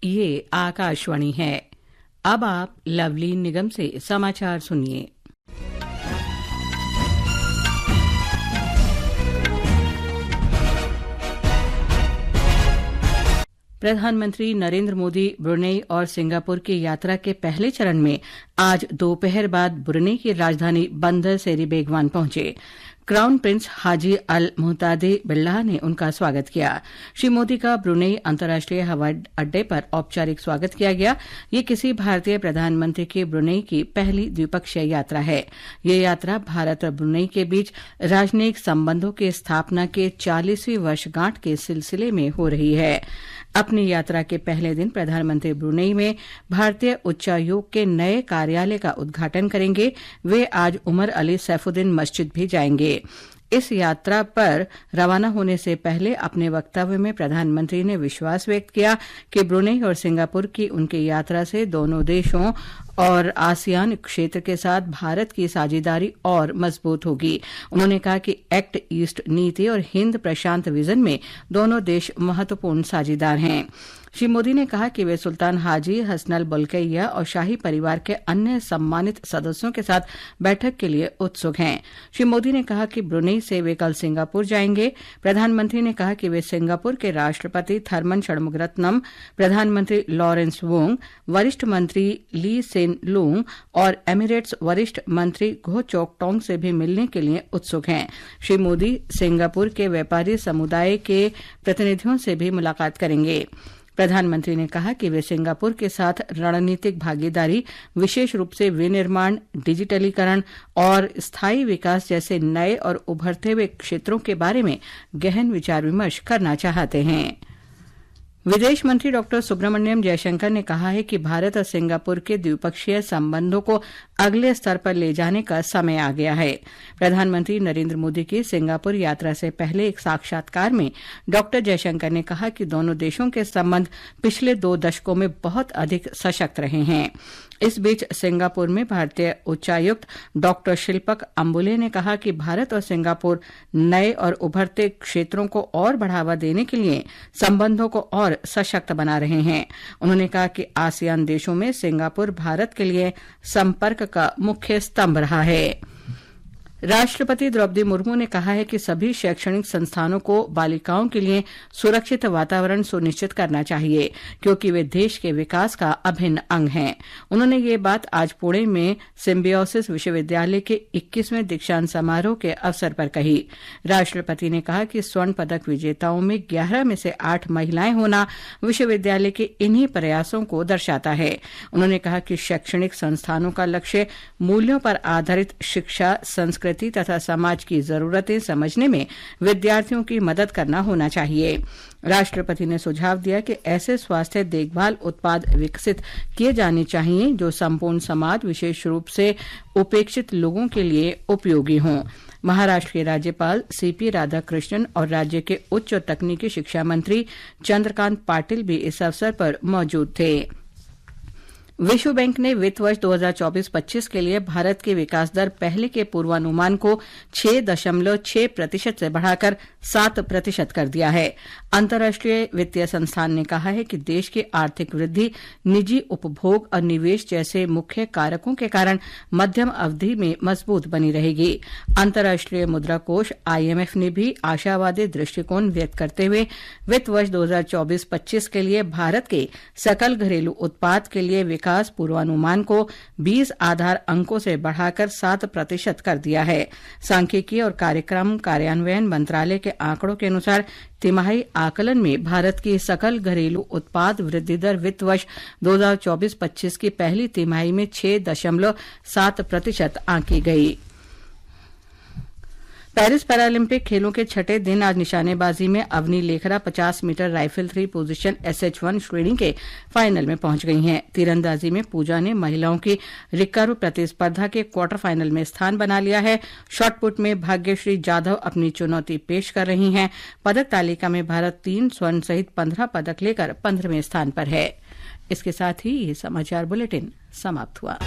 ये आकाशवाणी है। अब आप लवलीन निगम से समाचार सुनिए। प्रधानमंत्री नरेंद्र मोदी ब्रुनेई और सिंगापुर की यात्रा के पहले चरण में आज दोपहर बाद ब्रुनेई की राजधानी बंदर सेरी बेगवान पहुंचे। क्राउन प्रिंस हाजी अल मुहतादी बिल्लाह ने उनका स्वागत किया। श्री मोदी का ब्रुनेई अंतर्राष्ट्रीय हवाई अड्डे पर औपचारिक स्वागत किया गया। ये किसी भारतीय प्रधानमंत्री की ब्रुनेई की पहली द्विपक्षीय यात्रा है। ये यात्रा भारत और ब्रुनेई के बीच राजनयिक संबंधों की स्थापना के 40वीं वर्षगांठ के सिलसिले में हो रही है। अपनी यात्रा के पहले दिन प्रधानमंत्री ब्रुनेई में भारतीय उच्चायोग के नए कार्यालय का उद्घाटन करेंगे। वे आज उमर अली सैफुद्दीन मस्जिद भी जाएंगे। इस यात्रा पर रवाना होने से पहले अपने वक्तव्य में प्रधानमंत्री ने विश्वास व्यक्त किया कि ब्रुनेई और सिंगापुर की उनकी यात्रा से दोनों देशों और आसियान क्षेत्र के साथ भारत की साझेदारी और मजबूत होगी। उन्होंने कहा कि एक्ट ईस्ट नीति और हिंद प्रशांत विजन में दोनों देश महत्वपूर्ण साझेदार हैं। श्री मोदी ने कहा कि वे सुल्तान हाजी हसनल बोल्किया और शाही परिवार के अन्य सम्मानित सदस्यों के साथ बैठक के लिए उत्सुक हैं। श्री मोदी ने कहा कि ब्रुनेई से वे कल सिंगापुर जाएंगे। प्रधानमंत्री ने कहा कि वे सिंगापुर के राष्ट्रपति थरमन षणमुगरत्नम, प्रधानमंत्री लॉरेंस वोंग, वरिष्ठ मंत्री ली सेन लूंग और एमिरेट्स वरिष्ठ मंत्री घो चोक टोंग से भी मिलने के लिए उत्सुक हैं। श्री मोदी सिंगापुर के व्यापारी समुदाय के प्रतिनिधियों से भी मुलाकात करेंगे। प्रधानमंत्री ने कहा कि वे सिंगापुर के साथ रणनीतिक भागीदारी, विशेष रूप से विनिर्माण, डिजिटलीकरण और स्थायी विकास जैसे नए और उभरते हुए क्षेत्रों के बारे में गहन विचार विमर्श करना चाहते हैं। विदेश मंत्री डॉ सुब्रमण्यम जयशंकर ने कहा है कि भारत और सिंगापुर के द्विपक्षीय संबंधों को अगले स्तर पर ले जाने का समय आ गया है। प्रधानमंत्री नरेंद्र मोदी की सिंगापुर यात्रा से पहले एक साक्षात्कार में डॉ जयशंकर ने कहा कि दोनों देशों के संबंध पिछले 2 दशकों में बहुत अधिक सशक्त रहे हैं। इस बीच सिंगापुर में भारतीय उच्चायुक्त डॉ शिल्पक अम्बुले ने कहा कि भारत और सिंगापुर नए और उभरते क्षेत्रों को और बढ़ावा देने के लिए संबंधों को और सशक्त बना रहे हैं। उन्होंने कहा कि आसियान देशों में सिंगापुर भारत के लिए संपर्क का मुख्य स्तंभ रहा है। राष्ट्रपति द्रौपदी मुर्मू ने कहा है कि सभी शैक्षणिक संस्थानों को बालिकाओं के लिए सुरक्षित वातावरण सुनिश्चित करना चाहिए, क्योंकि वे देश के विकास का अभिन्न अंग हैं। उन्होंने ये बात आज पुणे में सिम्बियोसिस विश्वविद्यालय के 21वें दीक्षांत समारोह के अवसर पर कही। राष्ट्रपति ने कहा कि स्वर्ण पदक विजेताओं में 11 में से 8 महिलाएं होना विश्वविद्यालय के इन्हीं प्रयासों को दर्शाता है। उन्होंने कहा कि शैक्षणिक संस्थानों का लक्ष्य मूल्यों पर आधारित शिक्षा, संस्कृति तथा समाज की जरूरतें समझने में विद्यार्थियों की मदद करना होना चाहिए। राष्ट्रपति ने सुझाव दिया कि ऐसे स्वास्थ्य देखभाल उत्पाद विकसित किए जाने चाहिए जो संपूर्ण समाज, विशेष रूप से उपेक्षित लोगों के लिए उपयोगी हों। महाराष्ट्र के राज्यपाल सीपी राधाकृष्णन और राज्य के उच्च और तकनीकी शिक्षा मंत्री चंद्रकांत पाटिल भी इस अवसर पर मौजूद थे। विश्व बैंक ने वित्त वर्ष 2024-25 के लिए भारत की विकास दर पहले के पूर्वानुमान को 6.6% से बढ़ाकर 7% कर दिया है। अंतर्राष्ट्रीय वित्तीय संस्थान ने कहा है कि देश की आर्थिक वृद्धि, निजी उपभोग और निवेश जैसे मुख्य कारकों के कारण मध्यम अवधि में मजबूत बनी रहेगी। अंतर्राष्ट्रीय मुद्रा कोष IMF ने भी आशावादी दृष्टिकोण व्यक्त करते हुए वित्त वर्ष 2024-25 के लिए भारत के सकल घरेलू उत्पाद के लिए विकास पूर्वानुमान को 20 आधार अंकों से बढ़ाकर 7% कर दिया है। सांख्यिकी और कार्यक्रम कार्यान्वयन मंत्रालय के आंकड़ों के अनुसार तिमाही आकलन में भारत की सकल घरेलू उत्पाद वृद्धि दर वित्त वर्ष 2024-25 की पहली तिमाही में 6.7% आंकी गई। पेरिस पैरालंपिक खेलों के छठे दिन आज निशानेबाजी में Avani Lekhara 50 metre rifle 3 position SH1 श्रेणी के फाइनल में पहुंच गई हैं। तीरंदाजी में पूजा ने महिलाओं की रिकर्व प्रतिस्पर्धा के क्वार्टर फाइनल में स्थान बना लिया है। शॉटपुट में भाग्यश्री जाधव अपनी चुनौती पेश कर रही हैं। पदक तालिका में भारत 3 स्वर्ण सहित 15 पदक लेकर 15वें स्थान पर है। इसके साथ ही ये समाचार बुलेटिन समाप्त हुआ।